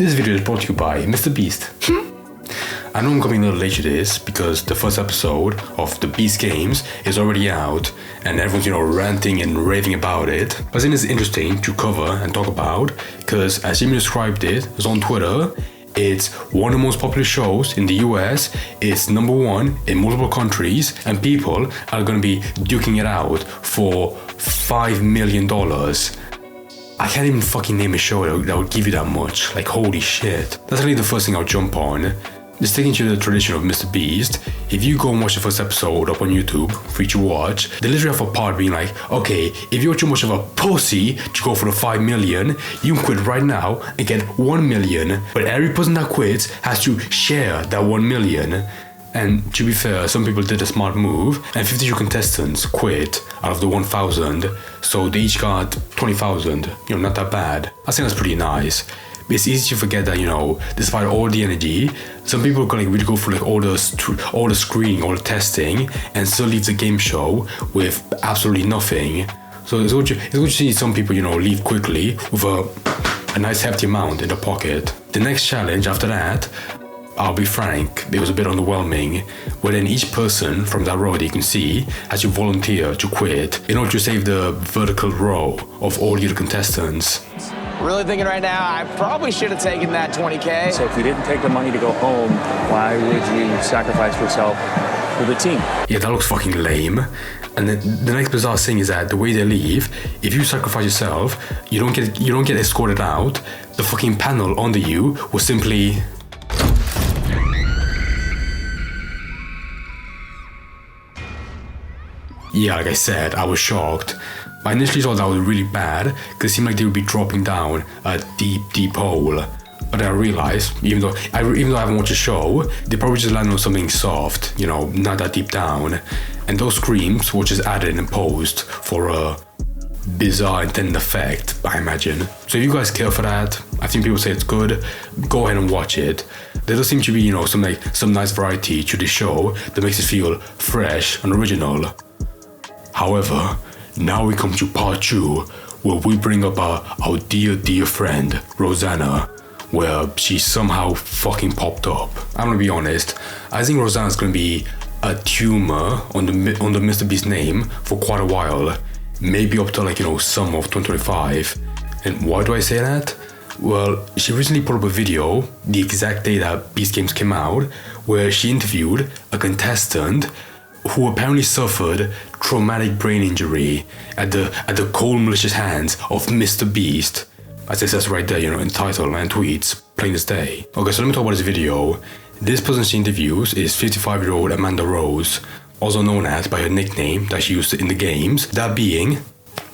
This video is brought to you by Mr. Beast. I know I'm coming a little late to this because the first episode of the Beast Games is already out and everyone's, ranting and raving about it. But I think it's interesting to cover and talk about because as Jimmy described it, it's on Twitter. It's one of the most popular shows in the US, it's number one in multiple countries, and people are going to be duking it out for $5 million. I can't even fucking name a show that would give you that much. Like, holy shit. That's really the first thing I'll jump on. Just sticking to the tradition of Mr. Beast, if you go and watch the first episode up on YouTube for you to watch, they literally have a part being like, okay, if you're too much of a pussy to go for the 5 million, you can quit right now and get 1 million. But every person that quits has to share that 1 million. And to be fair, some people did a smart move, and 52 contestants quit out of the 1,000, so they each got 20,000. Not that bad. I think that's pretty nice. But it's easy to forget that, despite all the energy, some people can really go through all the screening, all the testing, and still leave the game show with absolutely nothing. So it's good to see some people, leave quickly with a nice hefty amount in the pocket. The next challenge after that, I'll be frank, it was a bit underwhelming, where then each person from that row that you can see has to volunteer to quit in order to save the vertical row of all the other contestants. Really thinking right now, I probably should have taken that 20K. So if you didn't take the money to go home, why would you sacrifice yourself for the team? Yeah, that looks fucking lame. And then the next bizarre thing is that the way they leave, if you sacrifice yourself, you don't get escorted out. The fucking panel under you will simply... Yeah, like I said, I was shocked. I initially thought that was really bad because it seemed like they would be dropping down a deep, deep hole. But then I realized, even though I haven't watched the show, they probably just landed on something soft, not that deep down. And those screams were just added in post for a bizarre intended effect, I imagine. So if you guys care for that, I think people say it's good, go ahead and watch it. There does seem to be, some nice variety to the show that makes it feel fresh and original. However, now we come to part 2, where we bring up our dear friend, Rosanna, where she somehow fucking popped up. I'm gonna be honest, I think Rosanna's gonna be a tumor on the Mr. Beast name for quite a while, maybe up to summer of 2025. And why do I say that? Well, she recently put up a video, the exact day that Beast Games came out, where she interviewed a contestant who apparently suffered traumatic brain injury at the cold, malicious hands of Mr. Beast. As it says right there, in the title and tweets, plain as day. Okay, so let me talk about this video. This person she interviews is 55-year-old Amanda Rose, also known as by her nickname that she used in the games, that being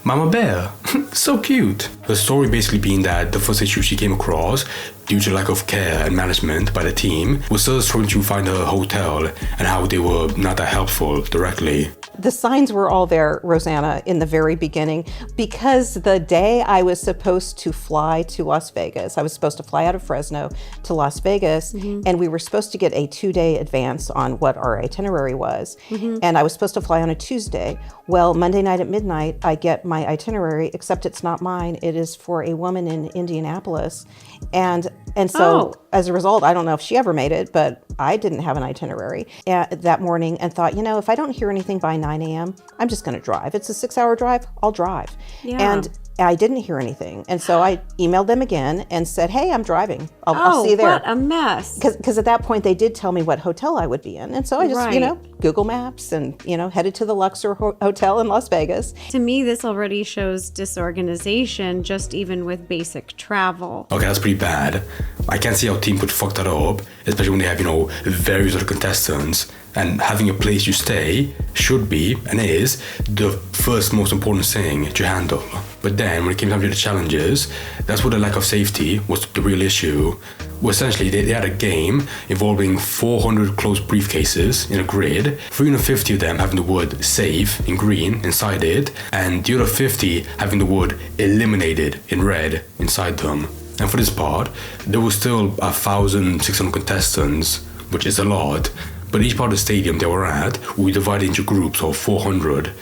Mama Bear. So cute. The story basically being that the first issue she came across, due to lack of care and management by the team, was still trying to find her hotel and how they were not that helpful directly. The signs were all there, Rosanna, in the very beginning, because the day I was supposed to fly to Las Vegas, I was supposed to fly out of Fresno to Las Vegas, and we were supposed to get a 2-day advance on what our itinerary was. And I was supposed to fly on a Tuesday. Well, Monday night at midnight, I get my itinerary, except it's not mine. It is for a woman in Indianapolis. And so as a result, I don't know if she ever made it, but I didn't have an itinerary that morning and thought, if I don't hear anything by 9 a.m., I'm just going to drive. It's a 6-hour drive. I'll drive. Yeah. And I didn't hear anything. And so I emailed them again and said, hey, I'm driving. I'll see you there. What a mess. Because at that point, they did tell me what hotel I would be in. And so I just, Google Maps and, headed to the Luxor Hotel in Las Vegas. To me, this already shows disorganization, just even with basic travel. Okay, that's pretty bad. I can't see how team could fuck that up, especially when they have, various other contestants. And having a place you stay should be, and is, the first most important thing to handle. But then, when it came time to the challenges, that's where the lack of safety was the real issue. Well, essentially, they had a game involving 400 closed briefcases in a grid, 350 of them having the word safe in green inside it, and the other 50 having the word eliminated in red inside them. And for this part, there was still 1,600 contestants, which is a lot, But each part of the stadium they were at would be divided into groups of 400,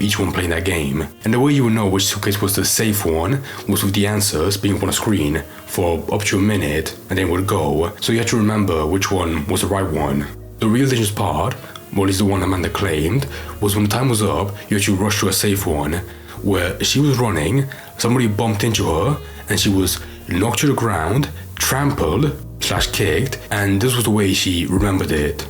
each one playing that game. And the way you would know which suitcase was the safe one was with the answers being up on a screen for up to a minute, and then would go. So you had to remember which one was the right one. The real dangerous part, or at least the one Amanda claimed, was when the time was up, you had to rush to a safe one, where she was running, somebody bumped into her, and she was knocked to the ground, trampled/kicked, and this was the way she remembered it.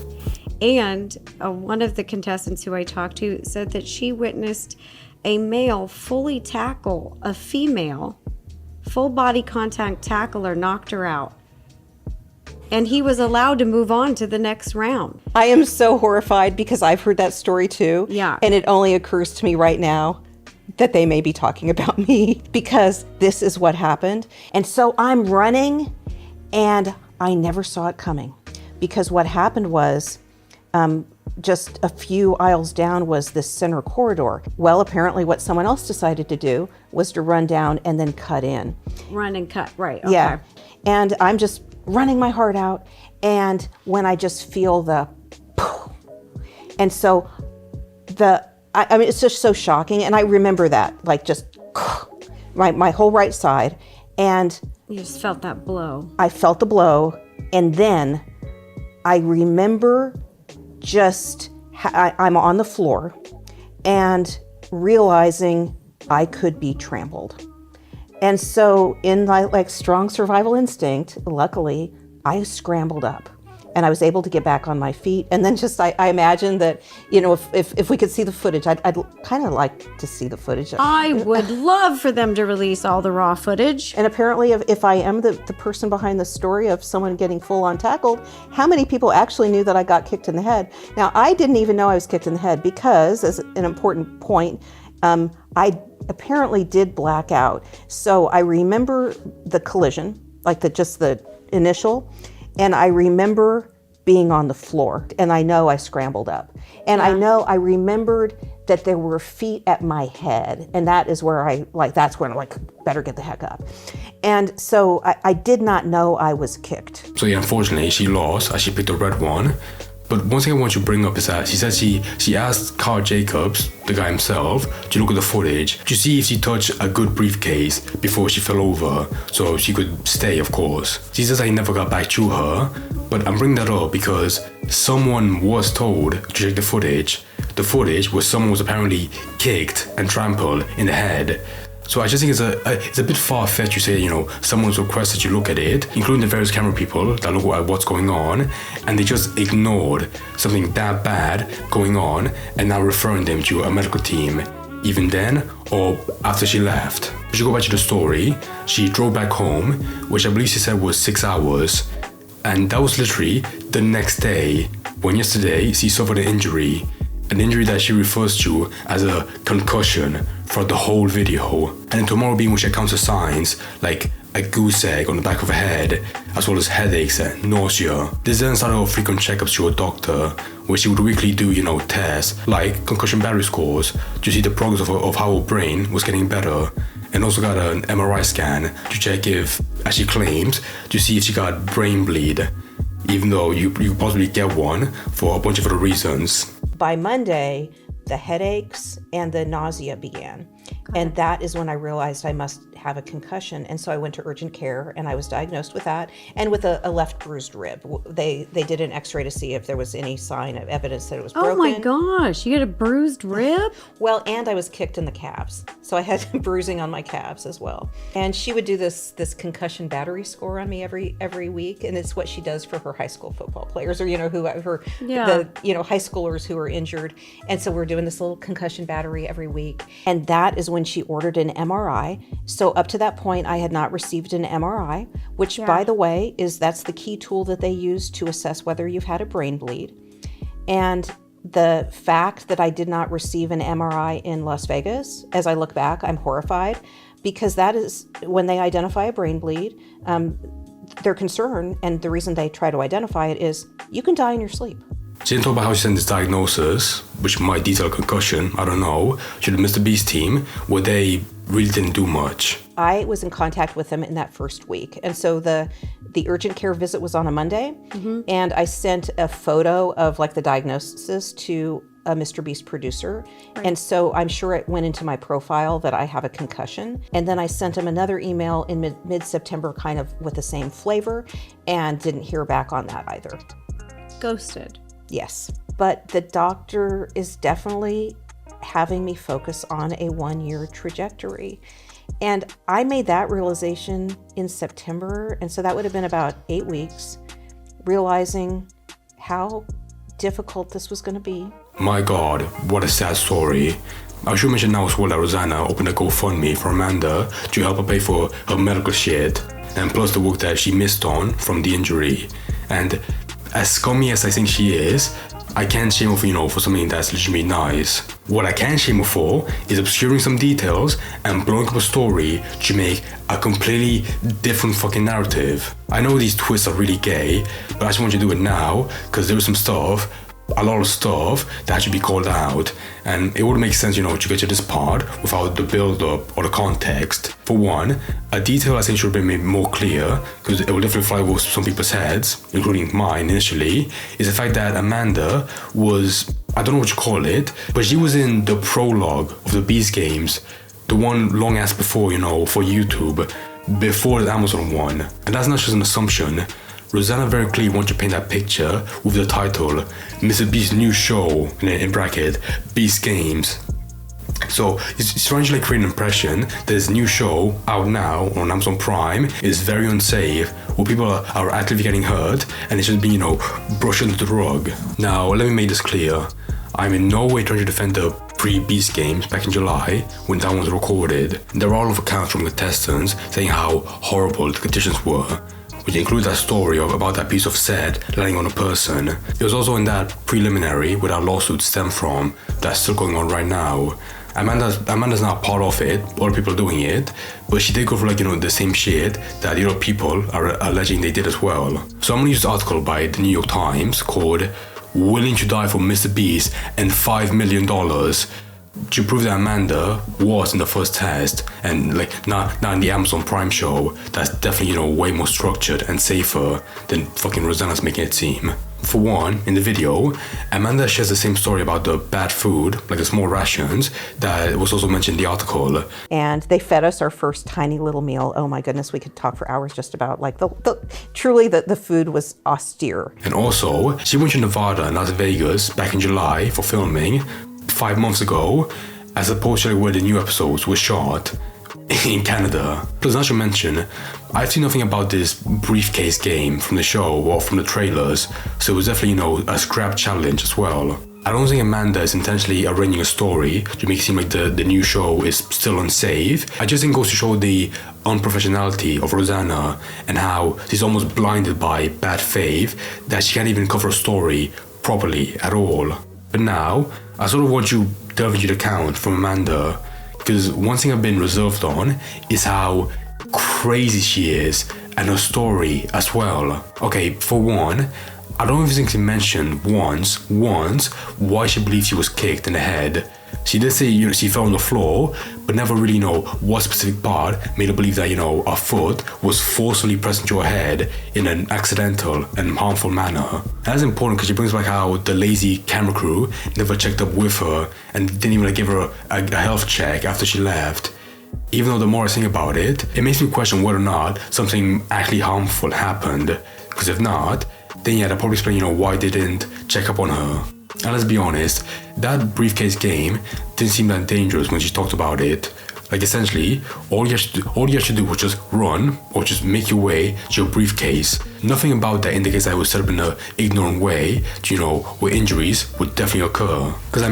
And one of the contestants who I talked to said that she witnessed a male fully tackle a female, full body contact tackler knocked her out. And he was allowed to move on to the next round. I am so horrified because I've heard that story too. Yeah. And it only occurs to me right now that they may be talking about me because this is what happened. And so I'm running and I never saw it coming because what happened was just a few aisles down was this center corridor. Well, apparently what someone else decided to do was to run down and then cut in. Run and cut, right. Okay. Yeah. And I'm just running my heart out. And when I just feel the, and so I mean, it's just so shocking. And I remember that, like just my whole right side. And You just felt that blow. I felt the blow. And then I remember just, I'm on the floor and realizing I could be trampled. And so in my strong survival instinct, luckily, I scrambled up and I was able to get back on my feet. And then just, I imagine that, if we could see the footage, I'd kind of like to see the footage. I would love for them to release all the raw footage. And apparently, if I am the person behind the story of someone getting full on tackled, how many people actually knew that I got kicked in the head? Now, I didn't even know I was kicked in the head because, as an important point, I apparently did black out. So I remember the collision, just the initial, and I remember being on the floor, and I know I scrambled up. And I remembered that there were feet at my head, and that is where that's when I'm better get the heck up. And so I did not know I was kicked. So yeah, unfortunately, she lost as she picked the red one. But one thing I want to bring up is that she said she asked Carl Jacobs, the guy himself, to look at the footage to see if she touched a good briefcase before she fell over, so she could stay, of course. She says I never got back to her, but I'm bringing that up because someone was told to check the footage. The footage where someone was apparently kicked and trampled in the head. So I just think it's a bit far-fetched to say, someone's requested you look at it, including the various camera people that look at what's going on, and they just ignored something that bad going on and now referring them to a medical team, even then or after she left. If you go back to the story, she drove back home, which I believe she said was 6 hours, and that was literally the next day, when yesterday she suffered an injury that she refers to as a concussion throughout the whole video. And then tomorrow being when she encounters signs like a goose egg on the back of her head, as well as headaches and nausea. This then started off frequent checkups to a doctor, where she would weekly do, tests like concussion battery scores to see the progress of how her brain was getting better. And also got an MRI scan to check if, as she claims, to see if she got brain bleed, even though you possibly get one for a bunch of other reasons. By Monday, the headaches and the nausea began. And that is when I realized I must have a concussion. And so I went to urgent care and I was diagnosed with that and with a left bruised rib. They did an x-ray to see if there was any sign of evidence that it was broken. Oh my gosh, you had a bruised rib? Well, and I was kicked in the calves. So I had bruising on my calves as well. And she would do this concussion battery score on me every week. And it's what she does for her high school football players or, the high schoolers who are injured. And so we're doing this little concussion battery every week. And that is when she ordered an MRI. So up to that point, I had not received an MRI, which by the way, that's the key tool that they use to assess whether you've had a brain bleed. And the fact that I did not receive an MRI in Las Vegas, as I look back, I'm horrified because that is when they identify a brain bleed, their concern and the reason they try to identify it is you can die in your sleep. She didn't talk about how she sent this diagnosis, which might detail a concussion, I don't know, to the Mr. Beast team, where they really didn't do much. I was in contact with him in that first week. And so the urgent care visit was on a Monday. And I sent a photo of like the diagnosis to a Mr. Beast producer. And so I'm sure it went into my profile that I have a concussion. And then I sent him another email in mid-September kind of with the same flavor and didn't hear back on that either. Ghosted. Yes. But the doctor is definitely having me focus on a 1-year trajectory. And I made that realization in September. And so that would have been about 8 weeks, realizing how difficult this was going to be. My God, what a sad story. I should mention now as well that Rosanna opened a GoFundMe for Amanda to help her pay for her medical shit, and plus the work that she missed on from the injury. And as scummy as I think she is, I can't shame her for something that's legitimately nice. What I can shame her for is obscuring some details and blowing up a story to make a completely different fucking narrative. I know these twists are really gay, but I just want you to do it now, because there is some stuff, a lot of stuff that should be called out, and it would make sense, to get to this part without the build-up or the context. For one, a detail I think should have been made more clear, because it will definitely fly over some people's heads, including mine initially, is the fact that Amanda was, I don't know what you call it, but she was in the prologue of the Beast Games, the one long ass before, for YouTube, before the Amazon one. And that's not just an assumption. Rosanna very clearly wants to paint that picture with the title Mr. Beast's new show, in bracket, Beast Games. So it's trying to create an impression that this new show out now on Amazon Prime is very unsafe, where people are actively getting hurt and it's just being, brushed under the rug. Now, let me make this clear. I'm in no way trying to defend the pre-Beast Games back in July when that one was recorded. There are a lot of accounts from contestants saying how horrible the conditions were, which includes that story about that piece of set landing on a person. It was also in that preliminary where that lawsuit stemmed from that's still going on right now. Amanda's not part of it, other people are doing it, but she did go for the same shit that the other people are alleging they did as well. So I'm gonna use this article by the New York Times called "Willing to Die for Mr. Beast and $5 million" to prove that Amanda was in the first test and not in the Amazon Prime show. That's definitely way more structured and safer than fucking Rosanna's making it seem. For one, in the video, Amanda shares the same story about the bad food, like the small rations, that was also mentioned in the article. And they fed us our first tiny little meal. Oh my goodness, we could talk for hours just about truly the food was austere. And also, she went to Nevada and Las Vegas back in July for filming 5 months ago, as opposed to where the new episodes were shot in Canada. Plus, not to mention, I've seen nothing about this briefcase game from the show or from the trailers, so it was definitely, a scrap challenge as well. I don't think Amanda is intentionally arranging a story to make it seem like the new show is still unsafe. I just think it goes to show the unprofessionality of Rosanna and how she's almost blinded by bad faith that she can't even cover a story properly at all. But now, I sort of want you delve into the account from Amanda, because one thing I've been reserved on is how crazy she is and her story as well. Okay, for one, I don't even think she mentioned once why she believes she was kicked in the head. She did say, she fell on the floor, but never really what specific part made her believe that, her foot was forcefully pressed into her head in an accidental and harmful manner. That's important because she brings back how the lazy camera crew never checked up with her and didn't even give her a health check after she left. Even though the more I think about it, it makes me question whether or not something actually harmful happened. Because if not, then yeah, they'll probably explain, why they didn't check up on her. And let's be honest, that briefcase game didn't seem that dangerous when she talked about it. Essentially, all you have to do was just run or just make your way to your briefcase. Nothing about that indicates that it was set up in an ignorant way to, where injuries would definitely occur. Because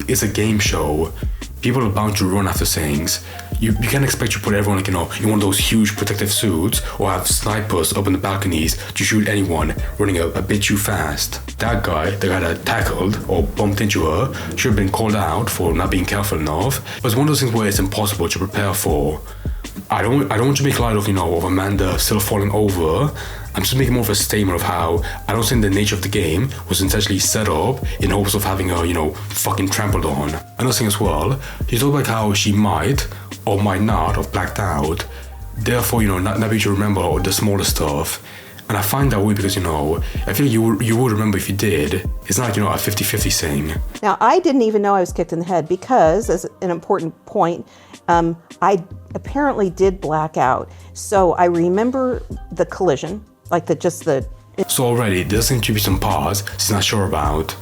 it's a game show. People are bound to run after things. You can't expect to put everyone in one of those huge protective suits or have snipers up in the balconies to shoot anyone running a bit too fast. That guy that tackled or bumped into her should have been called out for not being careful enough. But it's one of those things where it's impossible to prepare for. I don't want to make light of of Amanda still falling over. I'm just making more of a statement of how I don't think the nature of the game was intentionally set up in hopes of having her, fucking trampled on. Another thing as well, she talked about how she might, or might not have blacked out. Therefore, not able to remember all the smaller stuff. And I find that weird because, I feel like you would remember if you did. It's not like, a 50-50 thing. Now, I didn't even know I was kicked in the head because, as an important point, I apparently did black out. So I remember the collision, like So already, there seem to be some parts she's not sure about.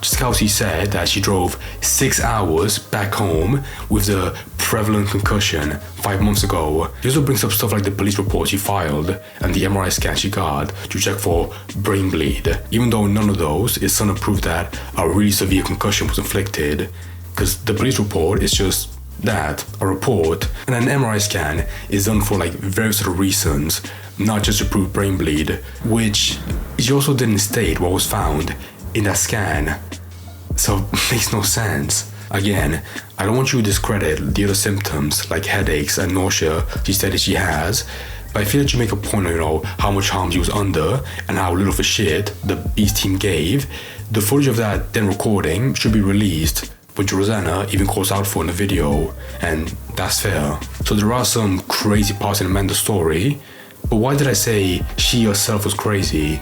Just Kelsey said that she drove 6 hours back home with the prevalent concussion 5 months ago. She also brings up stuff like the police report she filed and the MRI scan she got to check for brain bleed, even though none of those is some proof that a really severe concussion was inflicted. Because the police report is just that, a report, and an MRI scan is done for various other reasons, not just to prove brain bleed, which she also didn't state what was found in that scan. So it makes no sense. Again, I don't want you to discredit the other symptoms like headaches and nausea she said that she has, but I feel that you make a point of how much harm she was under and how little of a shit the Beast team gave. The footage of that then recording should be released, which Rosanna even calls out for in the video, and that's fair. So there are some crazy parts in Amanda's story, but why did I say she herself was crazy?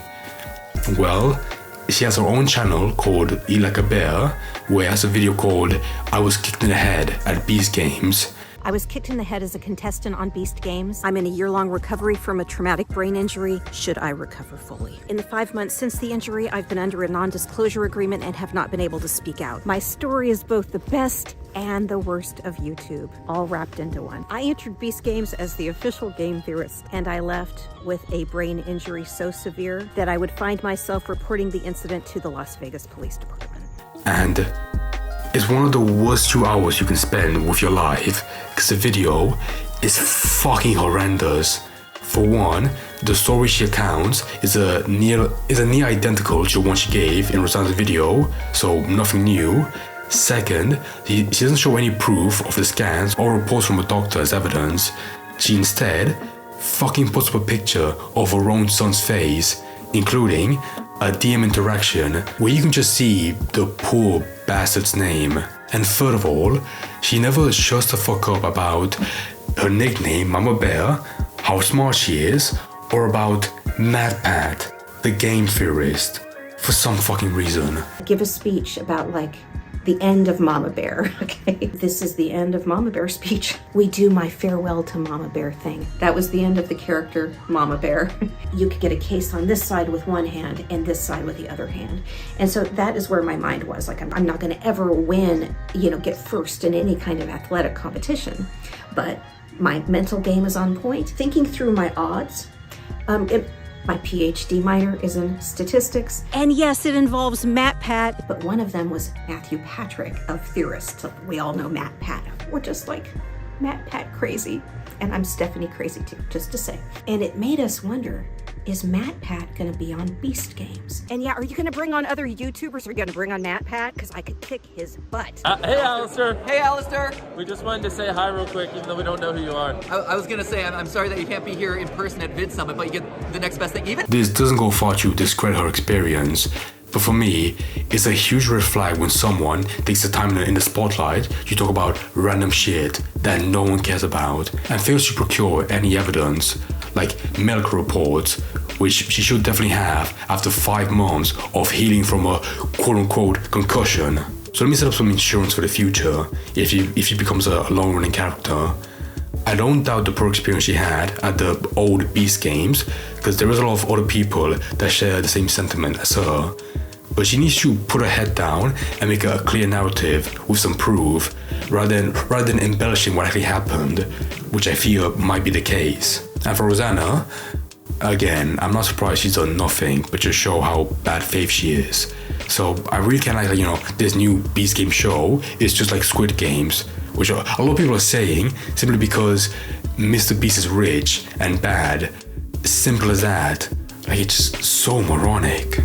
Well, she has her own channel called Eat Like a Bear, where it has a video called I Was Kicked in the Head at Beast Games. I was kicked in the head as a contestant on Beast Games. I'm in a year-long recovery from a traumatic brain injury, should I recover fully. In the 5 months since the injury, I've been under a non-disclosure agreement and have not been able to speak out. My story is both the best and the worst of YouTube, all wrapped into one. I entered Beast Games as the official game theorist, and I left with a brain injury so severe that I would find myself reporting the incident to the Las Vegas Police Department. And it's one of the worst 2 hours you can spend with your life, because the video is fucking horrendous. For one, the story she accounts is a near identical to the one she gave in Rosanna's video, so nothing new. Second, she doesn't show any proof of the scans or reports from a doctor as evidence. She instead fucking puts up a picture of her own son's face, including a DM interaction where you can just see the poor bastard's name. And third of all, she never shuts the fuck up about her nickname Mama Bear, how smart she is, or about Mad Pat, the game theorist, for some fucking reason. Give a speech about the end of Mama Bear, okay? This is the end of Mama Bear speech. We do my farewell to Mama Bear thing. That was the end of the character Mama Bear. You could get a case on this side with one hand and this side with the other hand. And so that is where my mind was. I'm not gonna ever win, get first in any kind of athletic competition. But my mental game is on point. Thinking through my odds, my PhD minor is in statistics. And yes, it involves Matt Pat. But one of them was Matthew Patrick of Theorists. We all know Matt Pat. We're just Matt Pat crazy. And I'm Stephanie crazy too, just to say. And it made us wonder, is Matt Pat gonna be on Beast Games? And yeah, are you gonna bring on other YouTubers? Are you gonna bring on Matt Pat? Because I could kick his butt. Hey, Alistair. Hey, Alistair. We just wanted to say hi real quick, even though we don't know who you are. I was gonna say, I'm sorry that you can't be here in person at Vid Summit, but you get the next best thing even. This doesn't go far to discredit her experience, but for me, it's a huge red flag when someone takes the time in the spotlight to talk about random shit that no one cares about and fails to procure any evidence, like medical reports, which she should definitely have after 5 months of healing from a quote-unquote concussion. So let me set up some insurance for the future if she becomes a long-running character. I don't doubt the poor experience she had at the old Beast Games, because there is a lot of other people that share the same sentiment as her. But she needs to put her head down and make a clear narrative with some proof, rather than embellishing what actually happened, which I fear might be the case. And for Rosanna, again, I'm not surprised she's done nothing but just show how bad faith she is. So I really can't this new Beast Game show is just like Squid Games, which a lot of people are saying simply because Mr. Beast is rich and bad. Simple as that. It's just so moronic.